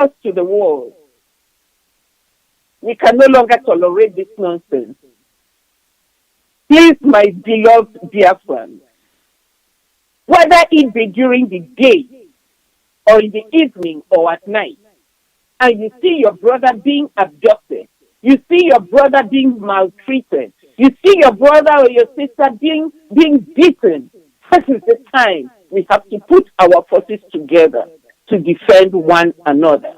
us to the world. We can no longer tolerate this nonsense. Please, my beloved Biafrans, whether it be during the day or in the evening or at night, and you see your brother being abducted, you see your brother being maltreated, you see your brother or your sister being beaten, this is the time we have to put our forces together to defend one another.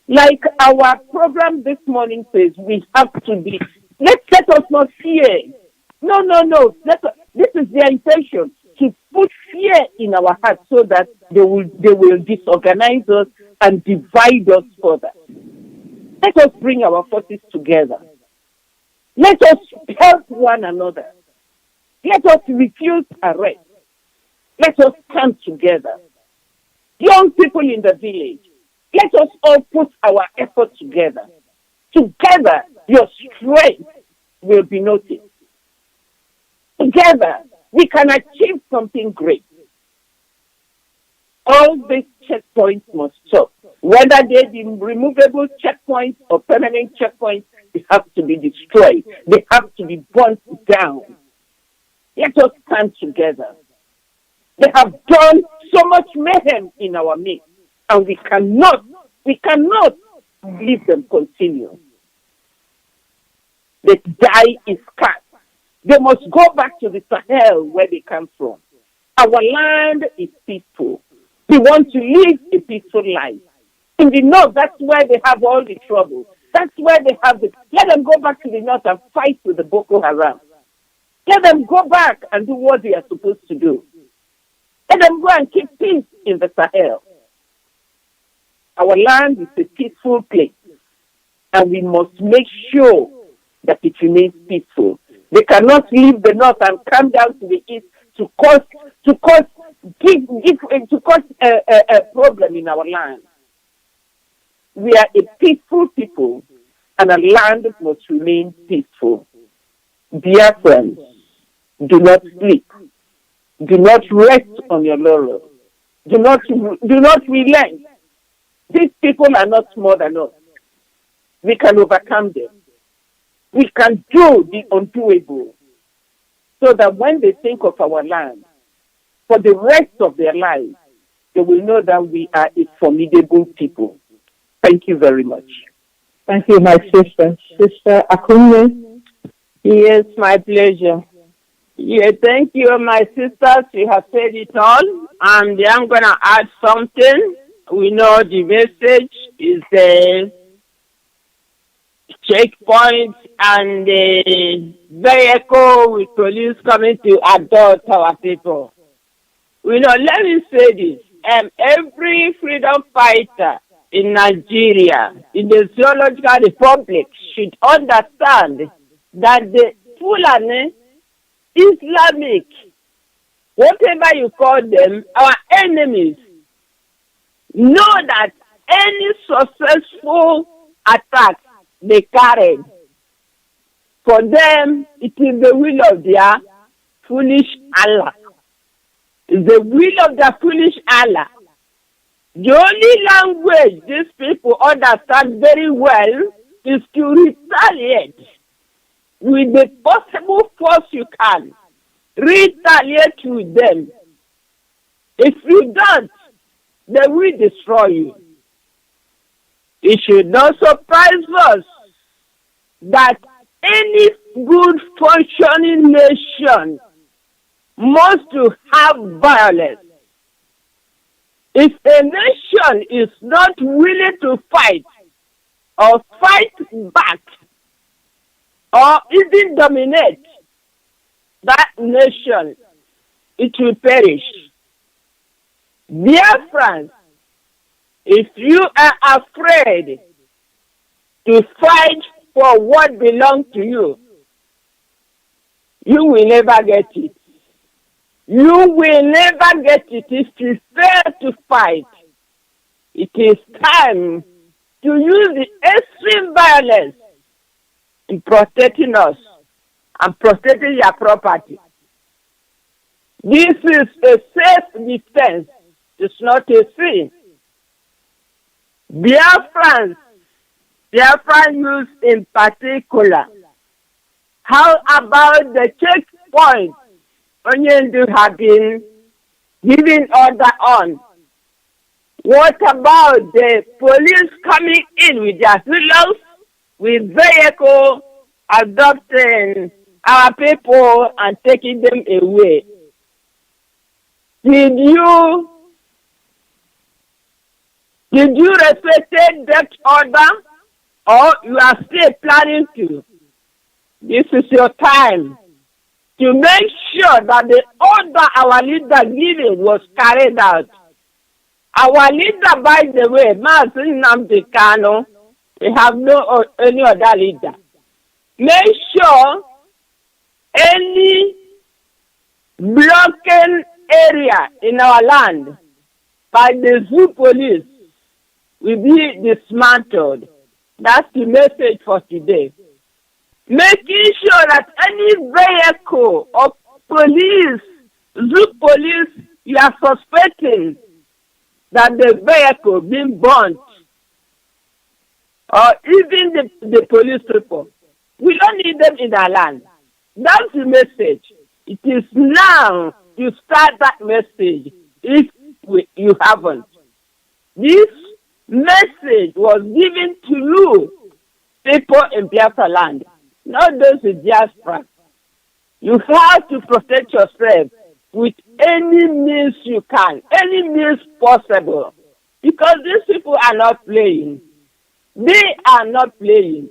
Like our program this morning says, we have to be, let us not fear. No. This is their intention, to put fear in our hearts so that they will disorganize us and divide us further. Let us bring our forces together. Let us help one another. Let us refuse arrest. Let us stand together. Young people in the village, let us all put our efforts together. Together, your strength will be noticed. Together, we can achieve something great. All these checkpoints must stop. Whether they be removable checkpoints or permanent checkpoints, they have to be destroyed. They have to be burnt down. Let us stand together. They have done so much mayhem in our midst, and we cannot leave them continue. The die is cast. They must go back to the Sahel where they come from. Our land is peaceful. We want to live a peaceful life. In the north, that's where they have all the trouble. That's where they have let them go back to the north and fight with the Boko Haram. Let them go back and do what they are supposed to do. Let them go and keep peace in the Sahel. Our land is a peaceful place, and we must make sure that it remains peaceful. They cannot leave the north and come down to the east to cause a problem in our land. We are a peaceful people, and our land must remain peaceful. Dear friends, do not sleep. Do not rest on your laurels. Do not relent. These people are not more than us. We can overcome them. We can do the undoable, so that when they think of our land, for the rest of their lives, they will know that we are a formidable people. Thank you very much. Thank you, my sister. Sister Akunle. Yes, my pleasure. Yeah, thank you, my sisters. You have said it all. And I'm going to add something. We know the message is the checkpoint and the vehicle with police coming to adopt our people. We know, let me say this. Every freedom fighter in Nigeria, in the Zoological Republic, should understand that the Fulani, Islamic, whatever you call them, our enemies, know that any successful attack they carried, for them, it is the will of their foolish Allah. It's the will of their foolish Allah. The only language these people understand very well is to retaliate with the possible force you can. Retaliate with them. If you don't, they will destroy you. It should not surprise us that any good functioning nation must to have violence. If a nation is not willing to fight or fight back or even dominate that nation, it will perish. Dear friends, if you are afraid to fight for what belongs to you, you will never get it. You will never get it if you fail to fight. It is time to use the extreme violence in protecting us and protecting your property. This is a self-defense. It's not a sin. Biafran youth in particular. How about the checkpoints Onyendu have been giving order on? What about the police coming in with their silos, with vehicle, adopting our people and taking them away? Did you respect that order, or you are still planning to? This is your time to make sure that the order our leader given was carried out. Our leader, by the way, Mazi Nnamdi Kanu, we have no any other leader. Make sure any blocking area in our land by the zoo police will be dismantled. That's the message for today. Making sure that any vehicle or police, zoo police, you are suspecting that the vehicle being burnt, or even the police people, we don't need them in our land. That's the message. It is now to start that message if you haven't. This message was given to you, people in Biafra land, not those in diaspora. You have to protect yourself with any means you can, any means possible, because these people are not playing. They are not playing.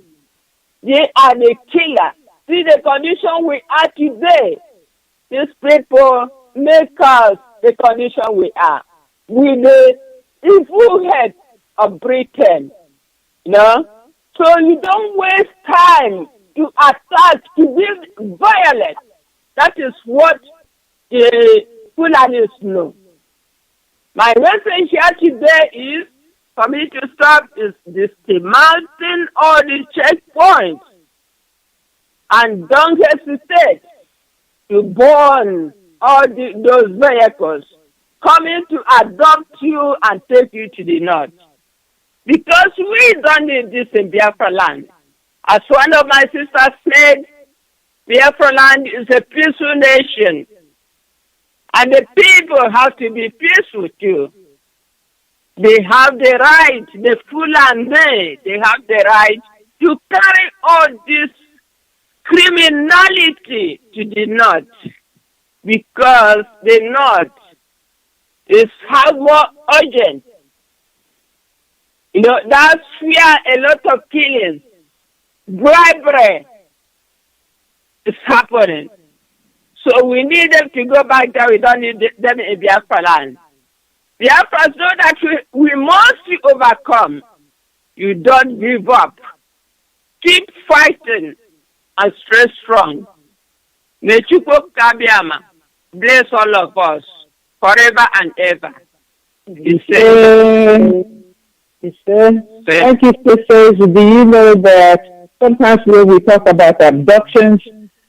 They are the killer. See the condition we are today. These people make us the condition we are. With the evil head of Britain, you know? So you don't waste time to attack, to be violent. That is what the Fulanis know. My message here today is for me to stop is dismantling all the checkpoints and don't hesitate to burn all those vehicles coming to adopt you and take you to the north. Because we don't need this in Biafra land. As one of my sisters said, Biafra land is a peaceful nation. And the people have to be peaceful too. They have the right, the Fulani, they have the right to carry all this criminality to the north. Because the north is how more urgent. You know, that's where a lot of killings, bribery is happening. So we need them to go back there. We don't need them in Biafra land. Biafras know that we must overcome. You don't give up. Keep fighting and stay strong. May Chukwuemeka bless all of us forever and ever. Thank you, sisters. Do you know that sometimes when we talk about abductions,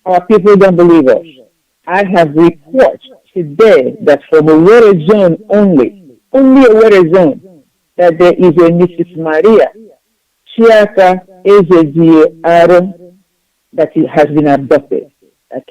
our people don't believe us? I have reports today that from a water zone only a water zone, that there is a Mrs. Maria Chiaka Ezezi Aaron that has been abducted.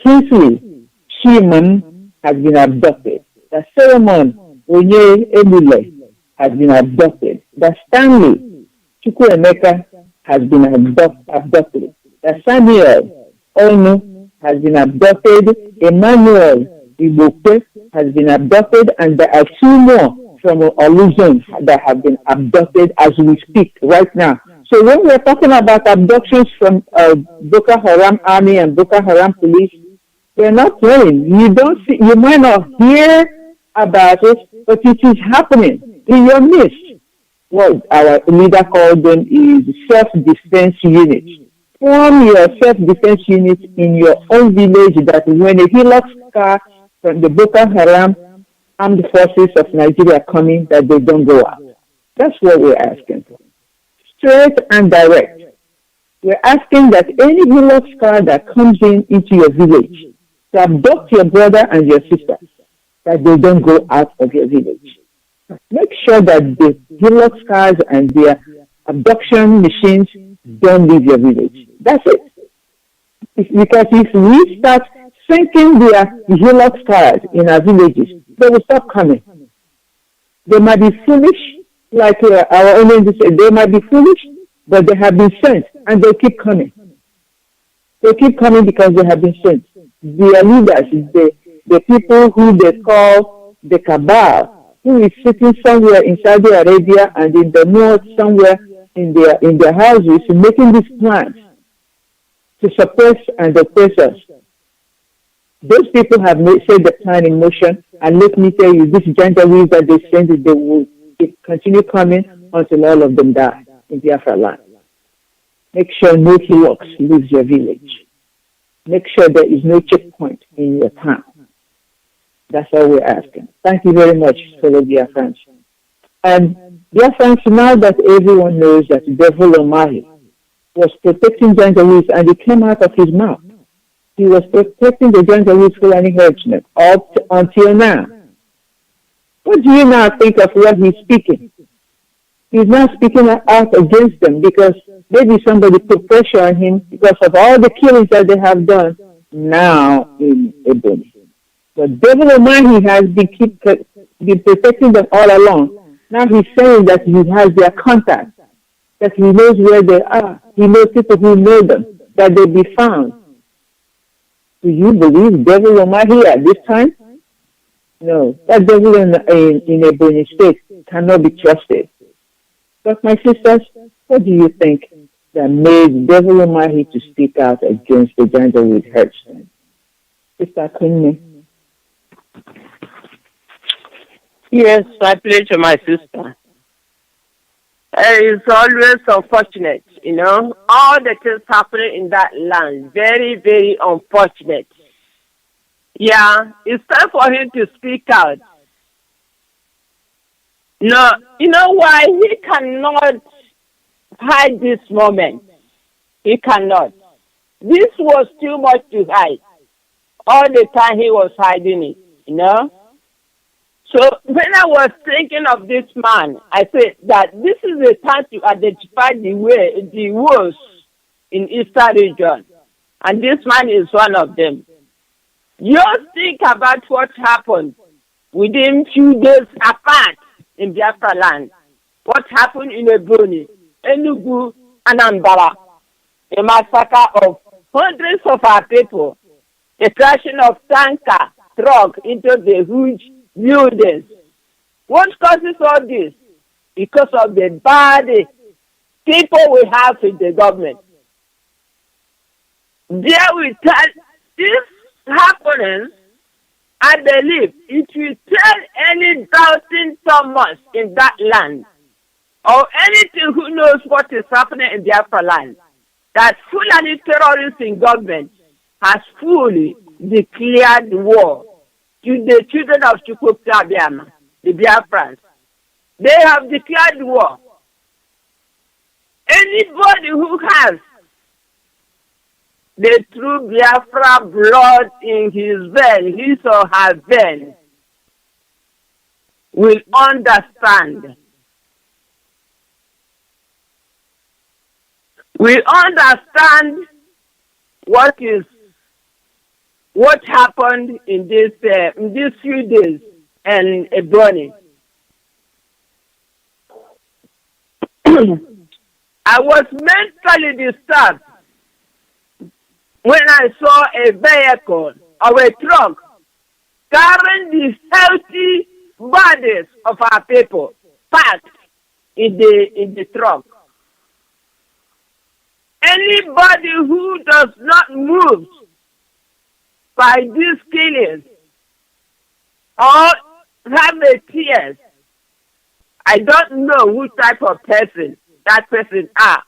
Kingsley Shimon has been abducted. That Solomon Onye Ebule has been abducted. That Stanley Chukwuemeka has been abducted. That Samuel Onu has been abducted. Emmanuel Ibope has been abducted, and there are two more from Alozie that have been abducted as we speak right now. So when we're talking about abductions from Boko Haram Army and Boko Haram Police, we're not playing. You might not hear about it, but it is happening in your midst. What our leader called them is self-defense units. Form your self-defense unit in your own village, that when a Hilux car from the Boko Haram armed forces of Nigeria coming, that they don't go out. That's what we're asking for. Straight and direct. We're asking that any Hilux car that comes into your village to abduct your brother and your sister, that they don't go out of your village. Make sure that the Hillock cars and their abduction machines don't leave your village. That's it. Because if we start sinking their Hillock cars in our villages, they will stop coming. They might be foolish, like our own said, they might be foolish, but they have been sent, and they'll keep coming. They keep coming because they have been sent. Their leaders, the people who they call the cabal, who is sitting somewhere in Saudi Arabia and in the north, somewhere in their houses, making these plans to suppress and oppress us. Those people have set the plan in motion, and let me tell you, this gender wave that they send, they will continue coming until all of them die in Biafra land. Make sure no hillocks leaves your village. Make sure there is no checkpoint in your town. That's all we're asking. Thank you very much, fellow Biafrans. And Biafrans, now that everyone knows that Devil Omahi was protecting Janjaweed and it came out of his mouth, he was protecting the Janjaweed Fulani herdsmen up until now. What do you now think of what he's speaking? He's not speaking out against them because maybe somebody put pressure on him because of all the killings that they have done now in Ebony. But Devil Omahi has been protecting them all along. Now he's saying that he has their contact, that he knows where they are. He knows people who know them, that they'll be found. Do you believe Devil Omahi at this time? No, that devil in Ebony State cannot be trusted. But my sisters, what do you think that made Devil Omahi to speak out against the Janjaweed herdsmen? Sister Kunme. Yes, I pledge to my sister. It's always unfortunate, all the things happening in that land. Very, very unfortunate. Yeah, it's time for him to speak out. No, you know why? He cannot hide this moment. He cannot. This was too much to hide. All the time he was hiding it, So when I was thinking of this man, I said that this is a time to identify the wolves in Eastern region. And this man is one of them. Just think about what happened within few days apart in Biafra land. What happened in Ebony, Enugu, Anambra. A massacre of hundreds of our people. The crashing of tanker, truck into the huge buildings. What causes all this? Because of the bad people we have in the government. There we tell this happening, I believe it will tell any doubting Thomas in that land, or anything who knows what is happening in Biafra land, that Fulani terrorists in government has fully declared war to the children of Chukwuemeka Alozie, the Biafrans. They have declared war. Anybody who has the true Biafra blood in his vein, his or her vein, will understand. We understand what happened in these few days and Ebony. I was mentally disturbed when I saw a vehicle or a truck carrying the healthy bodies of our people packed in the truck. Anybody who does not move by these killings or have a tears, I don't know which type of person that person are.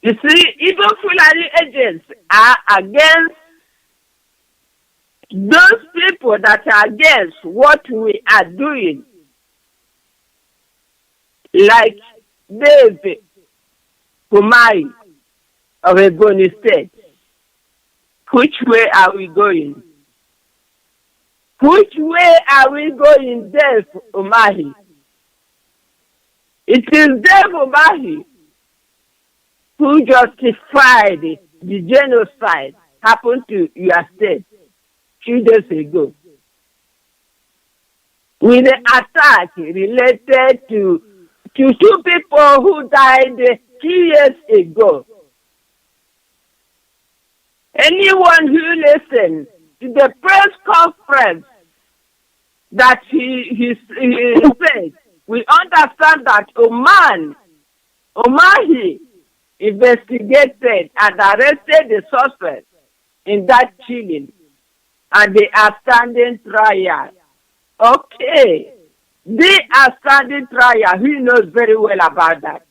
You see, even Fulani agents are against those people that are against what we are doing. Like David Kumai of Ebony State. Which way are we going? Which way are we going, Dave Umahi? It is Dave Umahi who justified the genocide happened to your state 2 days ago, with the attack related to 2 people who died 2 years ago. Anyone who listens to the press conference that he said, we understand that Umahi investigated and arrested the suspect in that killing, and they are standing trial. Okay, they are standing trial. Who knows very well about that?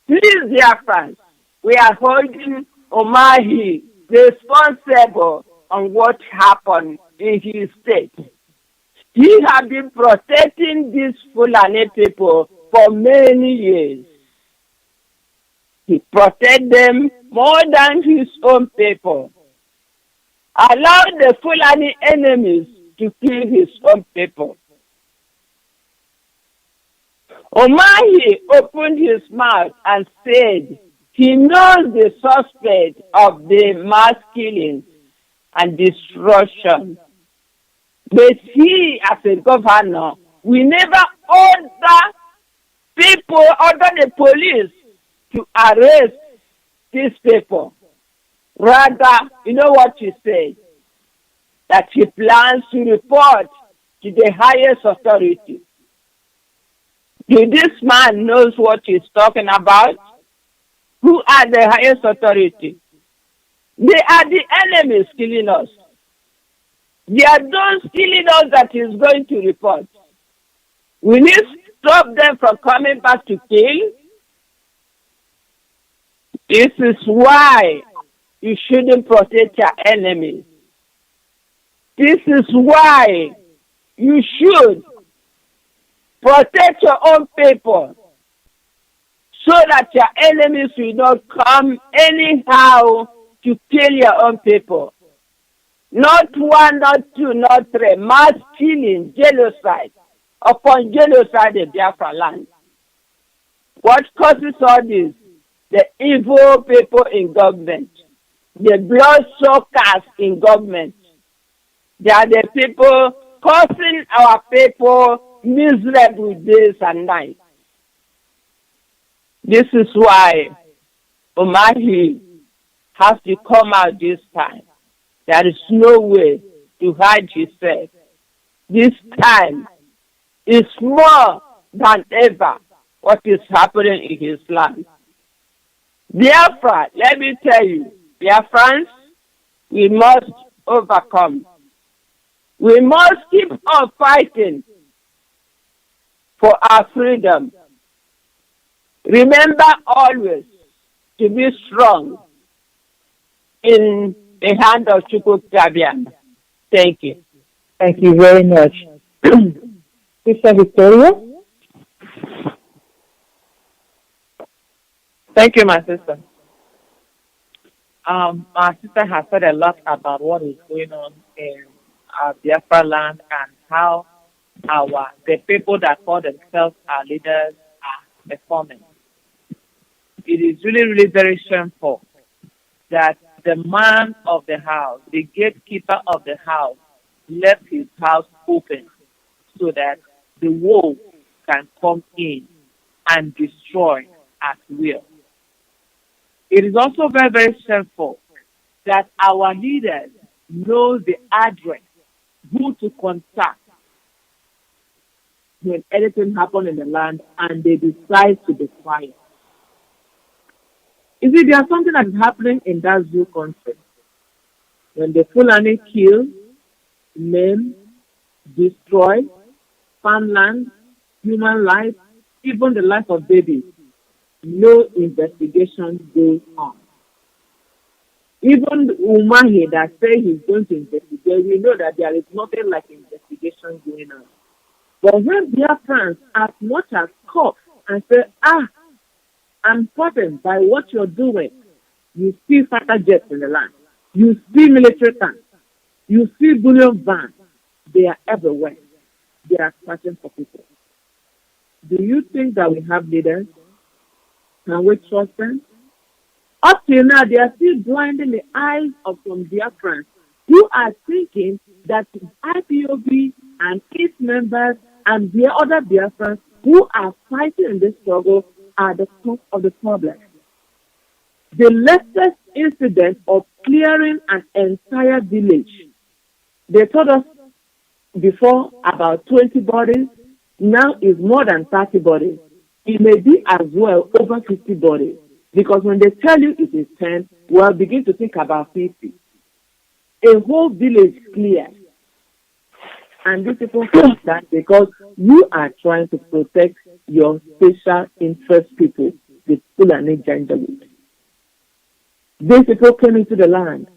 Please, dear friends, we are holding Umahi responsible on what happened in his state. He has been protecting these Fulani people for many years. He protected them more than his own people. Allowed the Fulani enemies to kill his own people. Umahi opened his mouth and said he knows the suspect of the mass killing and destruction. But he, as a governor, will never order the police to arrest these people. Rather, you know what he said? That he plans to report to the highest authority. This man knows what he's talking about? Who are the highest authority? They are the enemies killing us. They are those killing us that he's going to report. We need to stop them from coming back to kill. This is why you shouldn't protect your enemies. This is why you should protect your own people so that your enemies will not come anyhow to kill your own people. Not 1, not 2, not 3. Mass killing, genocide upon genocide in Biafra land. What causes all this? The evil people in government. The bloodsuckers in government. They are the people causing our people miserable days and nights. This is why Umahi has to come out this time. There is no way to hide himself. This time is more than ever what is happening in his land. Biafra, let me tell you, Biafrans, we must overcome. We must keep on fighting for our freedom. Remember always to be strong in the hand of Chukwuemeka. Thank you. Thank you very much. Sister Victoria? Thank you, my sister. My sister has said a lot about what is going on in our Biafra land and how the people that call themselves our leaders are performing. It is really, really very shameful that the man of the house, the gatekeeper of the house, left his house open so that the wolf can come in and destroy at will. It is also very, very shameful that our leaders know the address, who to contact when anything happens in the land, and they decide to be quiet. You see, there's something that is happening in that zoo country. When the Fulani kill, maim, destroy farmland, human life, even the life of babies, no investigation goes on. Even Umahi that say he's going to investigate, we know that there is nothing like investigation going on. But when Biafrans as much as cough and say, I'm threatened by what you're doing, you see fighter jets in the land, you see military tanks, you see bullion vans, They are everywhere. They are searching for people. Do you think that we have leaders? Can we trust them? Up till now, they are still blinding the eyes of some Biafrans who are thinking that IPOB and its members and the other Biafrans who are fighting in this struggle are the cause of the problem. The latest incident of clearing an entire village, they told us before about 20 bodies, now is more than 30 bodies. It may be as well over 50 bodies. Because when they tell you it is 10, well, begin to think about 50. A whole village cleared. And these people think that because you are trying to protect your special interest people, the Fulani Janjaweed. These people came into the land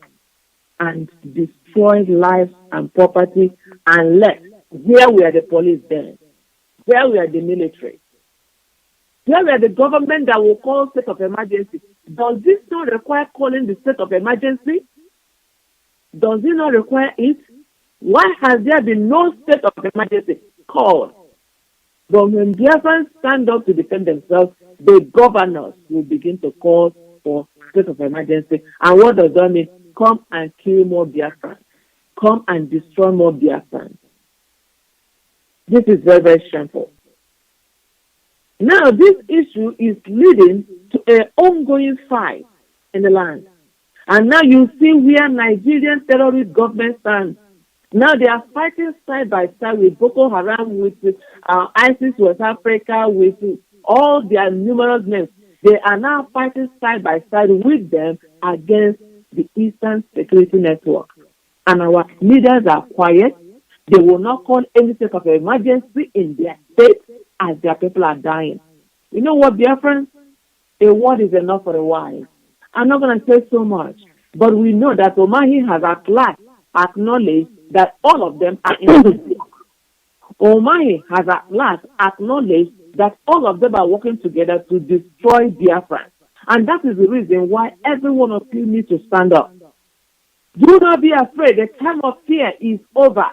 and destroyed lives and property and left. Where were the police then? Where were the military? Where were the government that will call state of emergency? Does this not require calling the state of emergency? Does it not require it? Why has there been no state of emergency called? But when Biafrans stand up to defend themselves, the governors will begin to call for state of emergency. And what does that mean? Come and kill more Biafrans. Come and destroy more Biafrans. This is very, very shameful. Now, this issue is leading to an ongoing fight in the land. And now you see where Nigerian terrorist government stands. Now they are fighting side by side with Boko Haram, with ISIS West Africa, with all their numerous names. They are now fighting side by side with them against the Eastern Security Network. And our leaders are quiet. They will not call any state of emergency in their state as their people are dying. You know what, Biafrans? A word is enough for a wise. I'm not going to say so much, but we know that Omahi has at last acknowledged that all of them are innocent. Omahi has at last acknowledged that all of them are working together to destroy Biafra. And that is the reason why every one of you needs to stand up. Do not be afraid. The time of fear is over.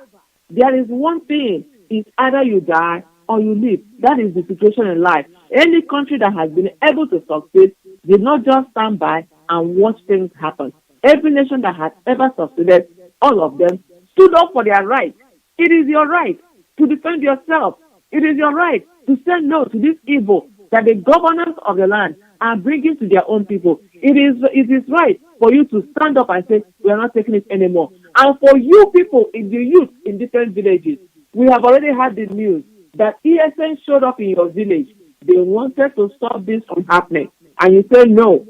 There is one thing. It's either you die or you live. That is the situation in life. Any country that has been able to succeed did not just stand by and watch things happen. Every nation that has ever succeeded, all of them stood up for their right. It is your right to defend yourself. It is your right to say no to this evil that the governors of the land are bringing to their own people. It is right for you to stand up and say, we are not taking it anymore. And for you people in the youth in different villages, we have already had the news that ESN showed up in your village. They wanted to stop this from happening. And you say, no,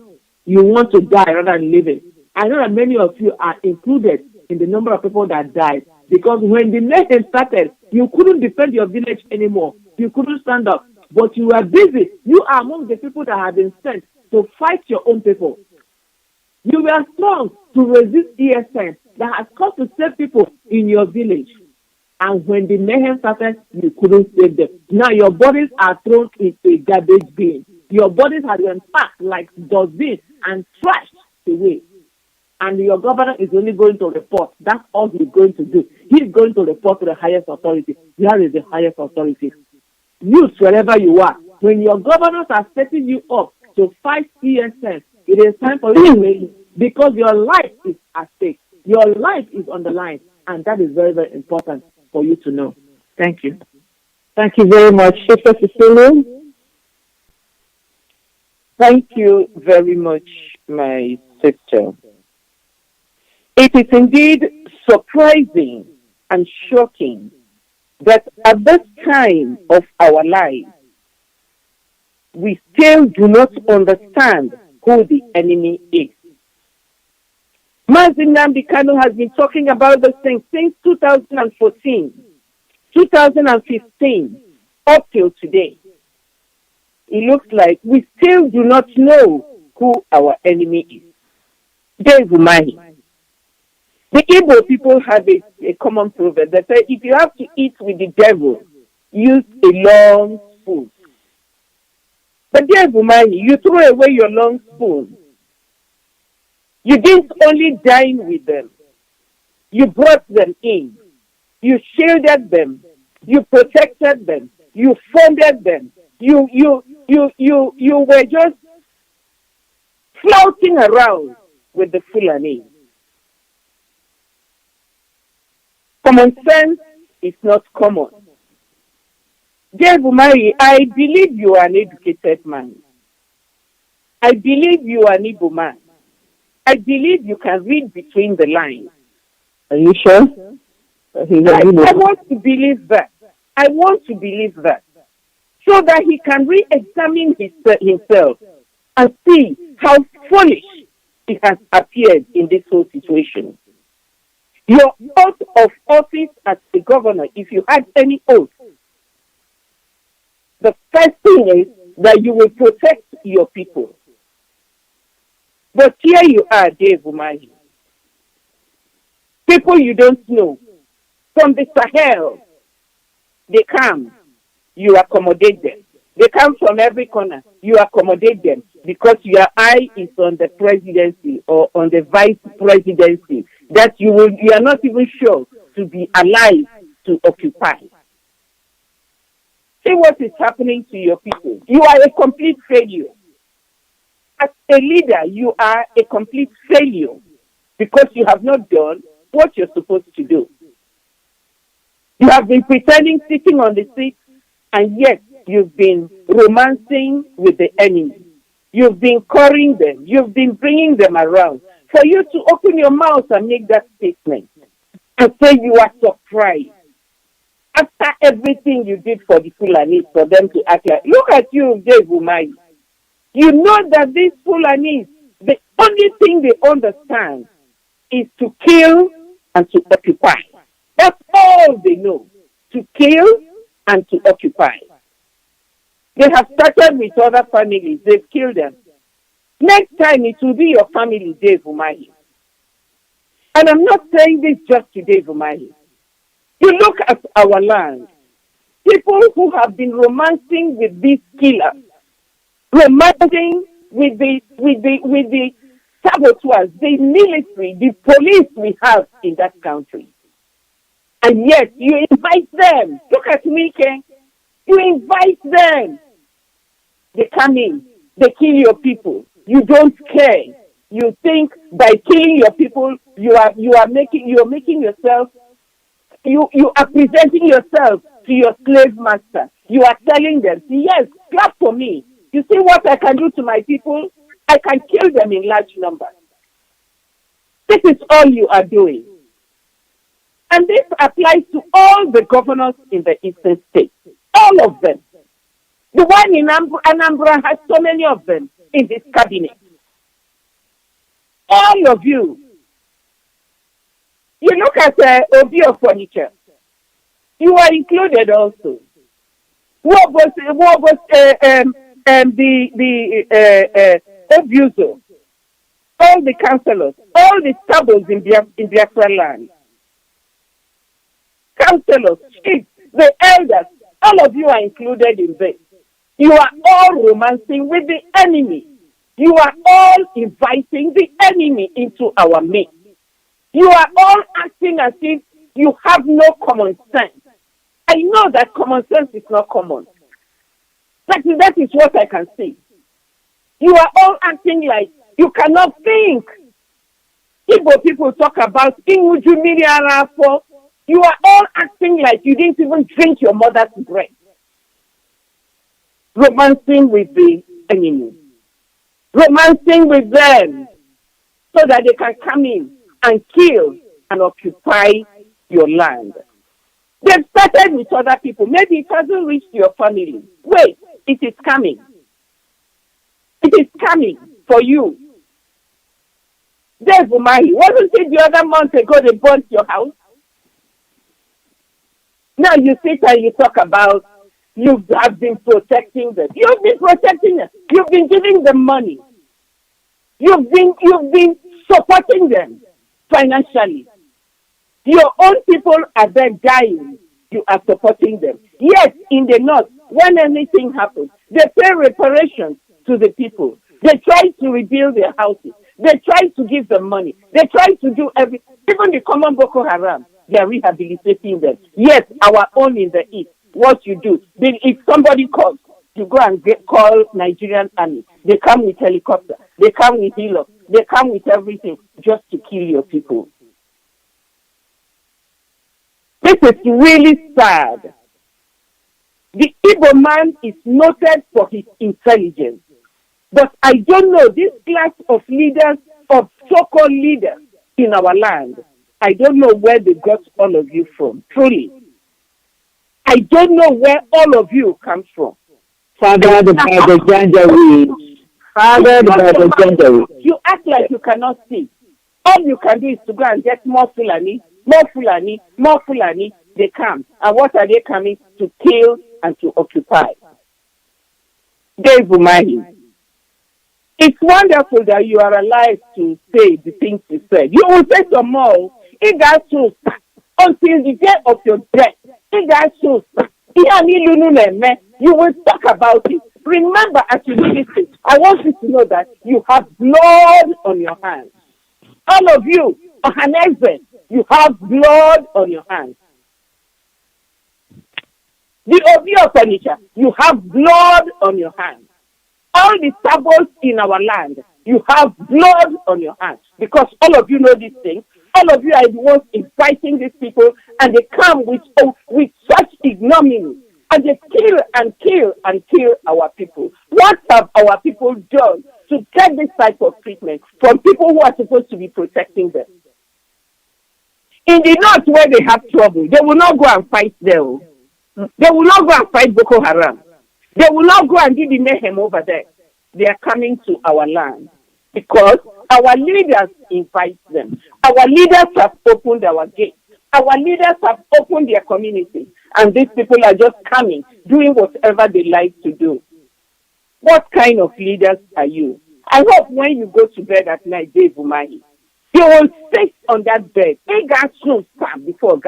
you want to die rather than living. I know that many of you are included in the number of people that died. Because when the mayhem started, you couldn't defend your village anymore. You couldn't stand up. But you were busy. You are among the people that have been sent to fight your own people. You were strong to resist ESN that has come to save people in your village. And when the mayhem started, you couldn't save them. Now your bodies are thrown into a garbage bin. Your bodies have been packed like dustbin and trashed away. And your governor is only going to report. That's all he's going to do. He's going to report to the highest authority. Where is the highest authority? Youth, wherever you are, when your governors are setting you up to fight ESN, it is time for you to wait because your life is at stake. Your life is on the line. And that is very, very important for you to know. Thank you. Thank you very much, Sister Cecilia. Thank you very much, my sister. It is indeed surprising and shocking that at this time of our lives, we still do not understand who the enemy is. Mazi Nnamdi Kanu has been talking about this thing since 2014, 2015, up till today. It looks like we still do not know who our enemy is. Dave Umahi. The Igbo people have a common proverb that says, if you have to eat with the devil, use a long spoon. But Dave Umahi, you throw away your long spoon. You didn't only dine with them. You brought them in. You shielded them. You protected them. You funded them. You were just floating around with the Fulani. Common sense is not common. Dave Umahi, I believe you are an educated man. I believe you are an Igbo man. I believe you can read between the lines. Are you sure? I want to believe that. I want to believe that. So that he can re-examine himself and see how foolish he has appeared in this whole situation. Your oath of office as the governor, if you had any oath, the first thing is that you will protect your people. But here you are, Dave Umahi. People you don't know. From the Sahel, they come, you accommodate them. They come from every corner, you accommodate them because your eye is on the presidency or on the vice presidency that you are not even sure to be alive to occupy. See what is happening to your people. You are a complete failure. As a leader, you are a complete failure because you have not done what you're supposed to do. You have been pretending sitting on the seat, and yet you've been romancing with the enemy. You've been courting them. You've been bringing them around. For you to open your mouth and make that statement and say you are surprised. After everything you did for the Fulanis, for them to act like, look at you, Dave Umahi. You know that these Fulanis, the only thing they understand is to kill and to occupy. That's all they know, to kill and to occupy. They have started with other families. They've killed them. Next time, it will be your family, Dave Umahi. And I'm not saying this just to Dave Umahi. You look at our land. People who have been romancing with these killers, romancing with the saboteurs, the military, the police we have in that country. And yet, you invite them. Look at Mike. You invite them. They come in. They kill your people. You don't care. You think by killing your people, you are making yourself. You are presenting yourself to your slave master. You are telling them, yes, clap for me. You see what I can do to my people? I can kill them in large numbers. This is all you are doing. And this applies to all the governors in the eastern states. All of them. The one in Anambra has so many of them in this cabinet. All of you. You look at Obi of Furniture. You are included also. What was the abuser? All the councillors, all the stables in Biafra land. Councillors, chiefs, the elders, all of you are included in this. You are all romancing with the enemy. You are all inviting the enemy into our midst. You are all acting as if you have no common sense. I know that common sense is not common. That is what I can see. You are all acting like you cannot think. Igbo people talk about Inuju Miriarafo. You are all acting like you didn't even drink your mother's bread. Romancing with the enemy. Romancing with them so that they can come in and kill and occupy your land. They've started with other people. Maybe it hasn't reached your family. Wait, it is coming. It is coming for you. Dave Umahi, wasn't it the other month ago they burnt your house? Now you sit and you talk about you have been protecting them. You've been protecting them. You've been giving them money. You've been supporting them financially. Your own people are there dying. You are supporting them. Yes, in the north, when anything happens, they pay reparations to the people. They try to rebuild their houses. They try to give them money. They try to do everything. Even the common Boko Haram, They are rehabilitating them. Yes, our own in the east. What you do, then if somebody calls, you go and call Nigerian army. They come with helicopter. They come with helos. They come with everything just to kill your people. This is really sad. The Igbo man is noted for his intelligence. But I don't know, this class of leaders, of so-called leaders in our land, I don't know where they got all of you from, truly. I don't know where all of you come from. Father, the Bible Janjaweed. Father, the Bible Janjaweed. You act like you cannot see. All you can do is to go and get more Fulani, more Fulani, more Fulani. They come. And what are they coming? To kill and to occupy. Dave Umahi. It's wonderful that you are alive to say the things you said. You will say some more. It got so sad until the day of your death. It got so sad. You will talk about it. Remember, as you listen, I want you to know that you have blood on your hands. All of you, Ohaneze, you have blood on your hands. The Obio furniture, you have blood on your hands. All the sabos in our land, you have blood on your hands. Because all of you know these things. All of you are the ones inviting these people, and they come with such ignominy. And they kill and kill and kill our people. What have our people done to get this type of treatment from people who are supposed to be protecting them? In the north where they have trouble, they will not go and fight them. They will not go and fight Boko Haram. They will not go and do the mayhem over there. They are coming to our land because our leaders invite them. Our leaders have opened our gates. Our leaders have opened their community. And these people are just coming, doing whatever they like to do. What kind of leaders are you? I hope when you go to bed at night, Dave Umahi, you will sit on that bed. Before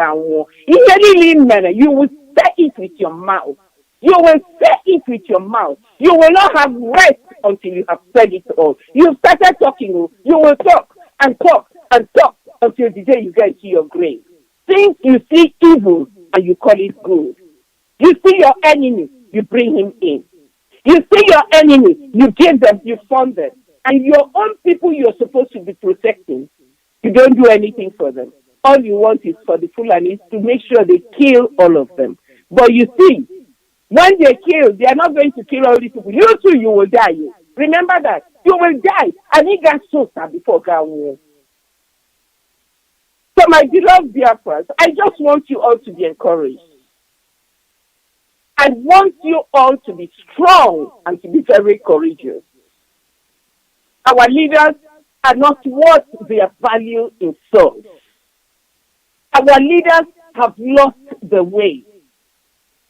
you will say it with your mouth. You will say it with your mouth. You will not have rest until you have said it all. You started talking. You will talk and talk and talk until the day you get to your grave. Since you see evil and you call it good. You see your enemy, you bring him in. You see your enemy, you give them, you fund them. And your own people you're supposed to be protecting, you don't do anything for them. All you want is for the Fulanis to make sure they kill all of them. But you see, when they kill, they are not going to kill all these people. You too, you will die. Remember that. You will die. And he got so sad before God. So my beloved Biafras, I just want you all to be encouraged. I want you all to be strong and to be very courageous. Our leaders are not worth their value in souls. Our leaders have lost the way.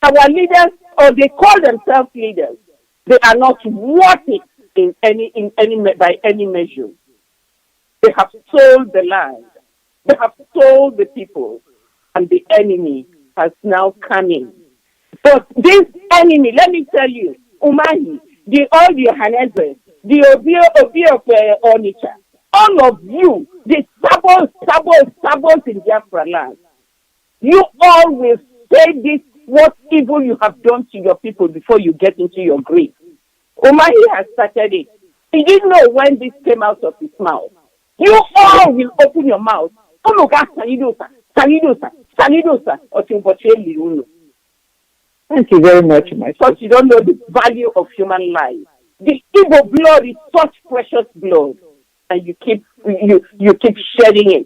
Our leaders, or they call themselves leaders, they are not worth it by any measure. They have sold the land. They have sold the people, and the enemy has now come in. But this enemy, let me tell you, Umahi, all the Ohaneze, the Obi of Onitsha, all of you, the sabos in Biafra land, you all will say this, what evil you have done to your people before you get into your grave. Umahi has started it. He didn't know when this came out of his mouth. You all will open your mouth. Oh my God, Sanidosa. Thank you very much, my son. Because you don't know the value of human life. The Igbo blood is such precious blood, and you keep shedding it.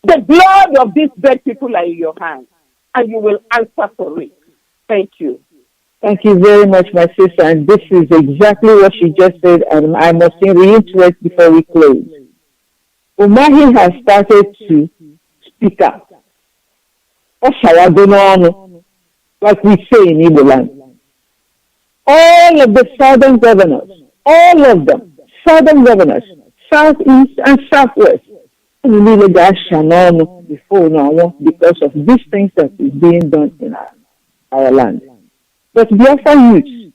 The blood of these dead people are in your hands, and you will answer for it. Thank you. Thank you very much, my sister. And this is exactly what she just said, and I must reiterate before we close. Umahi has started to speak up. What shall I do now? Like we say in Igbo land. All of the southern governors, all of them, southern governors, southeast and southwest, before now because of these things that is being done in our land. But Biafra youth,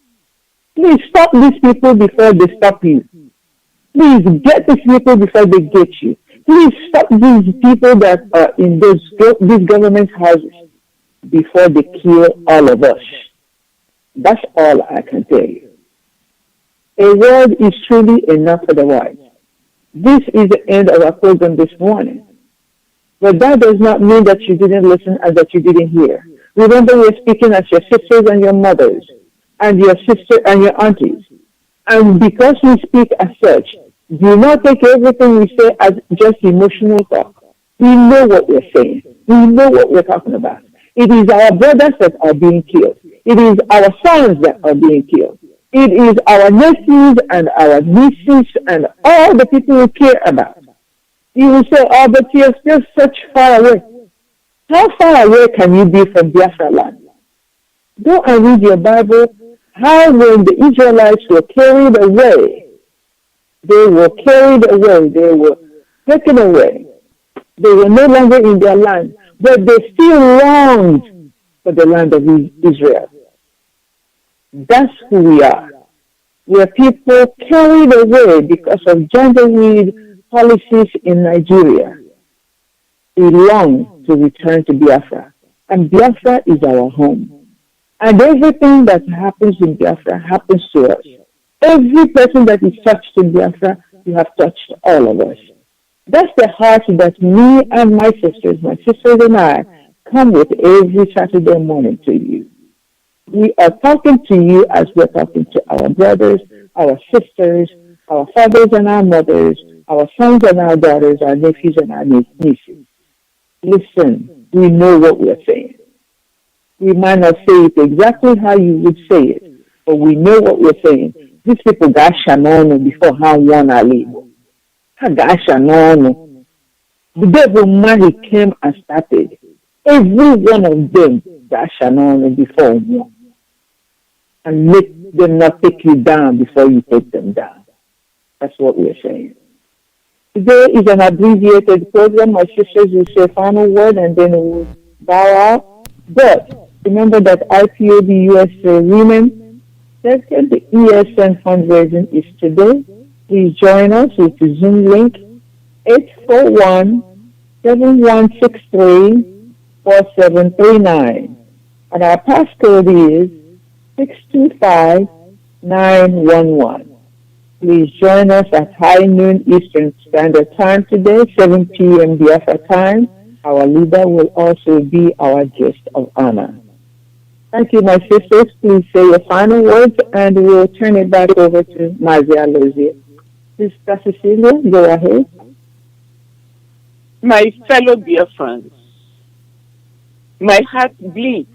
please stop these people before they stop you. Please get these people before they get you. Please stop these people that are in these government houses before they kill all of us. That's all I can tell you. A word is truly enough for the wise. This is the end of our program this morning. But that does not mean that you didn't listen and that you didn't hear. Remember, we're speaking as your sisters and your mothers, and your sister and your aunties. And because we speak as such, do not take everything we say as just emotional talk. We know what we're saying. We know what we're talking about. It is our brothers that are being killed. It is our sons that are being killed. It is our nephews and our nieces and all the people we care about. You will say, oh, but you're still such far away. How far away can you be from Biafra land? Go and read your Bible. How when the Israelites were carried away, they were carried away, they were taken away. They were no longer in their land, but they still longed for the land of Israel. That's who we are. We are people carried away because of genderweed policies in Nigeria. We long to return to Biafra, and Biafra is our home. And everything that happens in Biafra happens to us. Every person that is touched in Biafra, you have touched all of us. That's the heart that me and my sisters and I, come with every Saturday morning to you. We are talking to you as we're talking to our brothers, our sisters, our fathers and our mothers, our sons and our daughters, our nephews and our nieces. Listen, we know what we're saying. We might not say it exactly how you would say it, but we know what we're saying. These people got Shanonu before how one alibo. Got Shanonu. The devil man he came and started. Every one of them got Shanonu before one. And let them not take you down before you take them down. That's what we're saying. Today is an abbreviated program. My sisters will say a final word and then we'll bow out. But remember that IPOB USA Women Second ESN fundraising is today. Please join us with the Zoom link 841-7163-4739. And our passcode is 625911. Please join us at high noon Eastern Standard Time today, 7 p.m. Biafra time. Our leader will also be our guest of honor. Thank you, my sisters. Please say your final words, and we'll turn it back over to Mazi Alozie. Sister Cecilia, go ahead. My fellow Biafrans, my heart bleeds,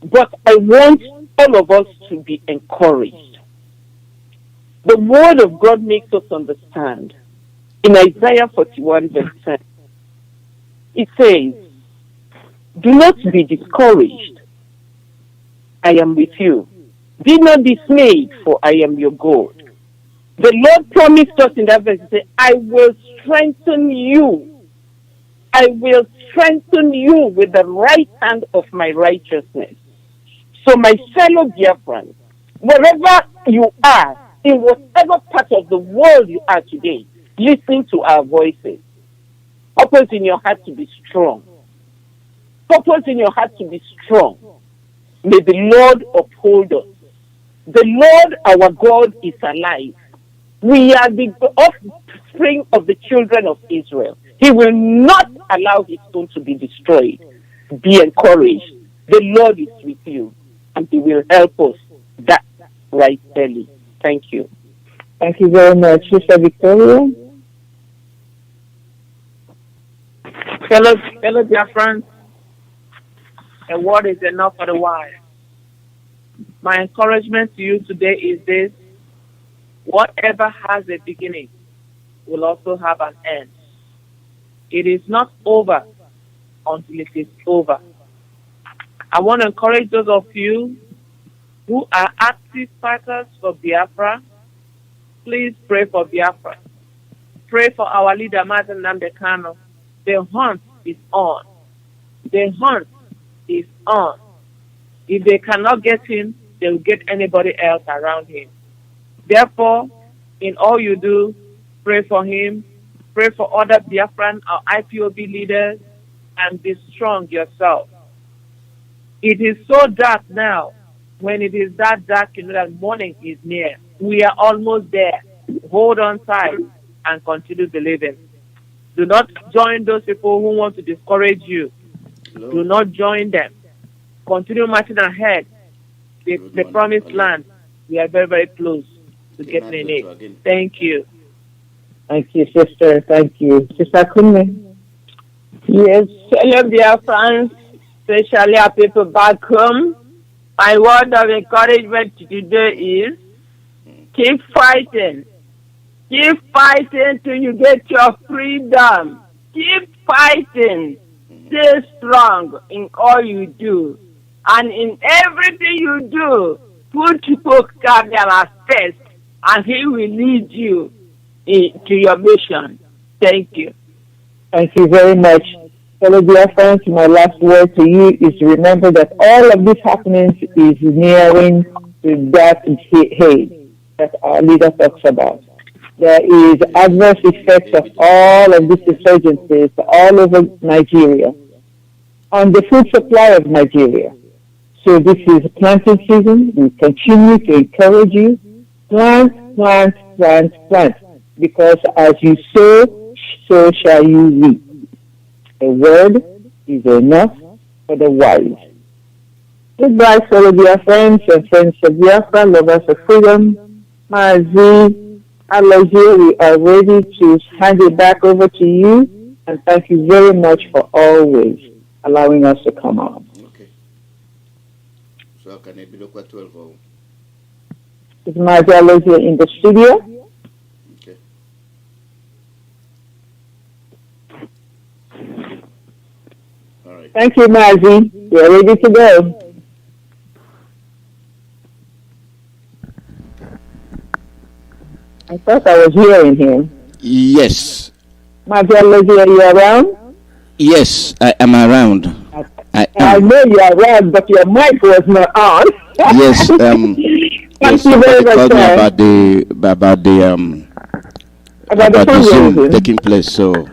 but I want all of us to be encouraged. The word of God makes us understand. In Isaiah 41 verse 10, it says, do not be discouraged. I am with you. Be not dismayed, for I am your God. The Lord promised us in that verse, he said, I will strengthen you. I will strengthen you with the right hand of my righteousness. So my fellow Biafrans, wherever you are, in whatever part of the world you are today, listening to our voices, purpose in your heart to be strong. Purpose in your heart to be strong. May the Lord uphold us. The Lord our God is alive. We are the offspring of the children of Israel. He will not allow his stone to be destroyed. Be encouraged. The Lord is with you, and he will help us that right early. Thank you. Thank you very much. Sister Victoria? Fellow Biafrans, a word is enough for the wise. My encouragement to you today is this: whatever has a beginning will also have an end. It is not over until it is over. I want to encourage those of you who are active fighters for Biafra. Please pray for Biafra. Pray for our leader, Martin Nambekano. The hunt is on. The hunt is on. If they cannot get him, they will get anybody else around him. Therefore, in all you do, pray for him, Pray for other Biafran or IPOB leaders and be strong yourself. It is so dark now. When it is that dark, you know that morning is near. We are almost there. Hold on tight and continue believing. Do not join those people who want to discourage you. Hello. Do not join them. Continue marching ahead. The promised land, we are very, very close to getting in it. Thank you. Thank you, sister. Thank you. Sister Kunme. Yes, hello, dear friends, especially our people back home. My word of encouragement today is keep fighting. Keep fighting till you get your freedom. Keep fighting. Stay strong in all you do. And in everything you do, put Chukwuemeka first, and he will lead you to your mission. Thank you. Thank you very much. Fellow dear friends, my last word to you is to remember that all of these happenings is nearing to that head that our leader talks about. There is adverse effects of all of these insurgencies all over Nigeria on the food supply of Nigeria. So this is planting season. We continue to encourage you. Plant, plant, plant, plant. Because as you sow, so shall you reap. A word is enough for the wise. Goodbye, fellow dear friends and friends of Biafra, lovers of freedom. Mazi Alozie, we are ready to hand it back over to you. And thank you very much for always allowing us to come on. Okay. So can I be look at 12 or? Is Mazi Alozie in the studio? Okay. All right. Thank you, Mazi. We are ready to go. I thought I was hearing him. Yes. Mazi Alozie, are you around? Yes, I am around. I know you are around, but your mic was not on. Yes. Thank Yes, you very much, called me sir. about the Zoom fundraising. taking place. So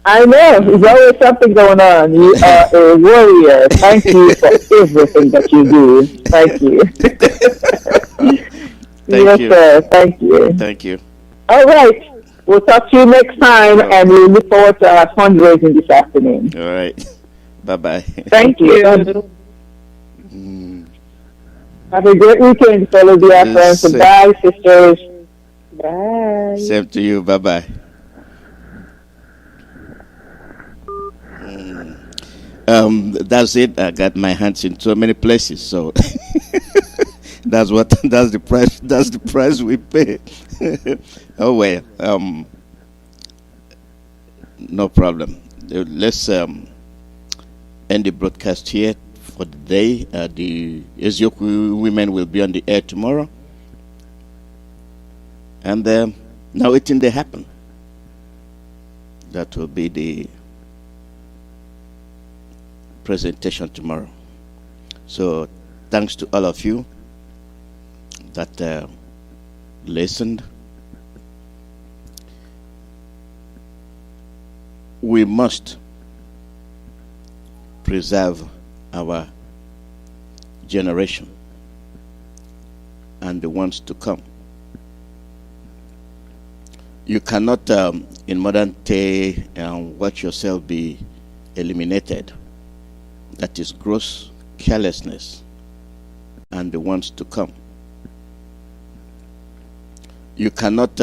I know, there's always something going on. You are a warrior. Thank you for everything that you do. Thank you. Yes, you. sir. Thank you. Thank you. All right. We'll talk to you next time, and we look forward to our fundraising this afternoon. All right. Bye-bye. Thank you. Have a great weekend, fellow dear friends. Bye, sisters. Bye. Same to you. Bye-bye. That's it. I got my hands in so many places, so that's the price. That's the price we pay. Oh well. No problem. Let's end the broadcast here for the day. The Ezioku women will be on the air tomorrow, and now it in they happen. That will be the presentation tomorrow. So thanks to all of you that listened. We must preserve our generation and the ones to come. You cannot in modern day watch yourself be eliminated. That is gross carelessness and the ones to come. You cannot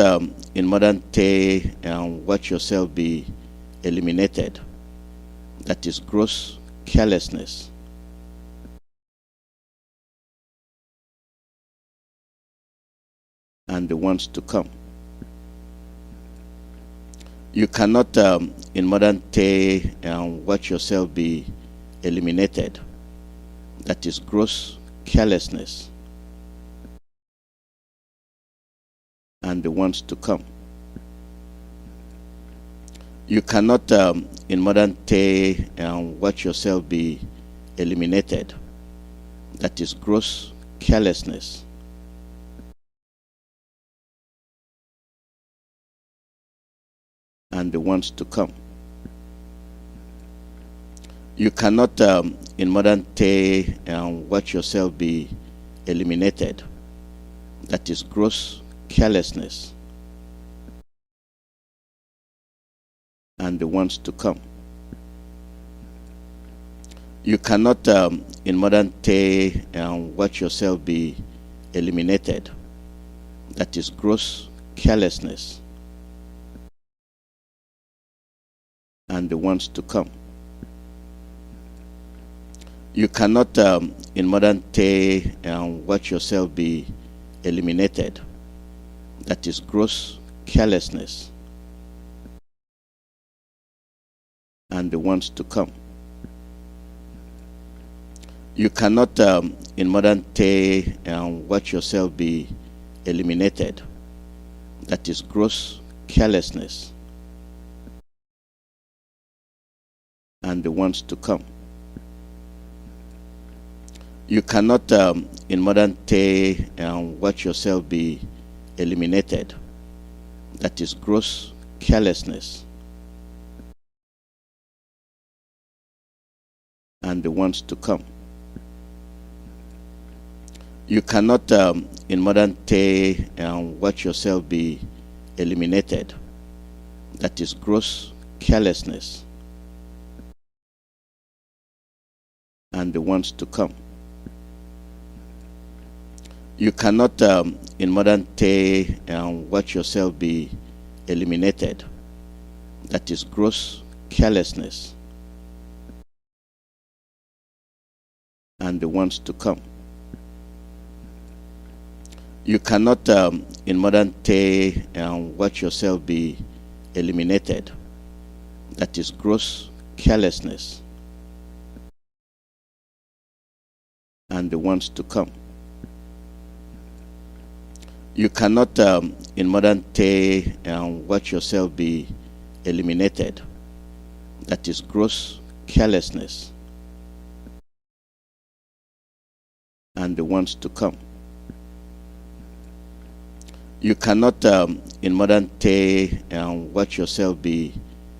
in modern day watch yourself be eliminated. That is gross carelessness and the ones to come. You cannot in modern day watch yourself be eliminated. That is gross carelessness and the ones to come. You cannot in modern day watch yourself be eliminated. That is gross carelessness and the ones to come. You cannot, in modern day, watch yourself be eliminated. That is gross carelessness and the ones to come. You cannot, in modern day, watch yourself be eliminated. That is gross carelessness and the ones to come. You cannot, in modern day, watch yourself be eliminated. That is gross carelessness and the ones to come. You cannot, in modern day, watch yourself be eliminated. That is gross carelessness and the ones to come. You cannot, in modern day, watch yourself be eliminated. That is gross carelessness and the ones to come. You cannot, in modern day, watch yourself be eliminated. That is gross carelessness and the ones to come. You cannot, in modern day, watch yourself be eliminated. That is gross carelessness and the ones to come. You cannot, in modern day, watch yourself be eliminated. That is gross carelessness and the ones to come. You cannot, in modern day, watch yourself be eliminated. That is gross carelessness and the ones to come. You cannot, in modern day, watch yourself be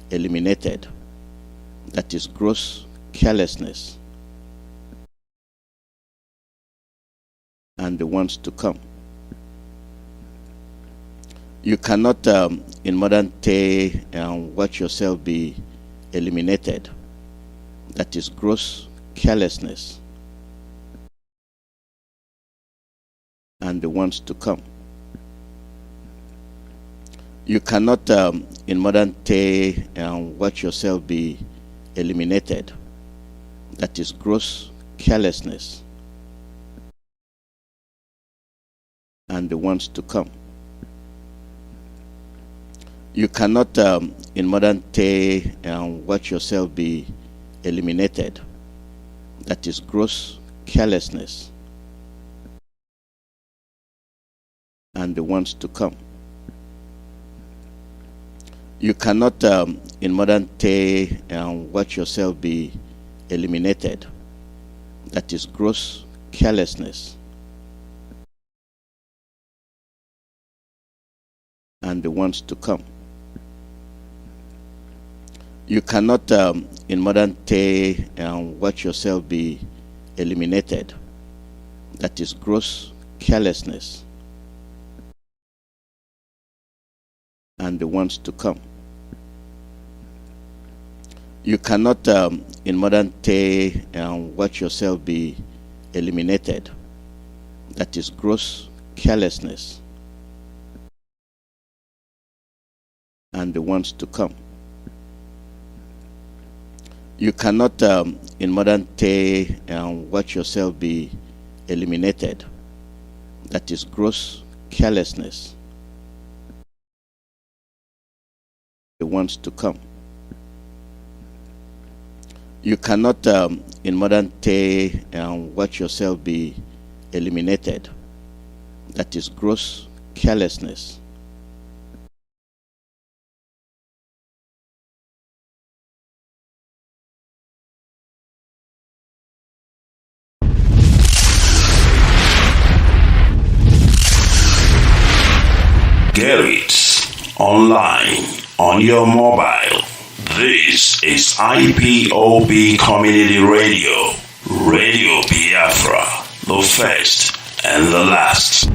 eliminated. That is gross carelessness and the ones to come. You cannot, in modern day, watch yourself be eliminated. That is gross carelessness and the ones to come. You cannot, in modern day, watch yourself be eliminated. That is gross carelessness and the ones to come. You cannot, in modern day, watch yourself be eliminated. That is gross carelessness and the ones to come. You cannot, in modern day, watch yourself be eliminated. That is gross carelessness and the ones to come. You cannot, in modern day, watch yourself be eliminated. That is gross carelessness and the ones to come. You cannot, in modern day, watch yourself be eliminated. That is gross carelessness and the ones to come. You cannot, in modern day, watch yourself be eliminated. That is gross carelessness. The ones to come. You cannot, in modern day, watch yourself be eliminated. That is gross carelessness. Get it. online, on your mobile. This is IPOB Community Radio, Radio Biafra, the first and the last.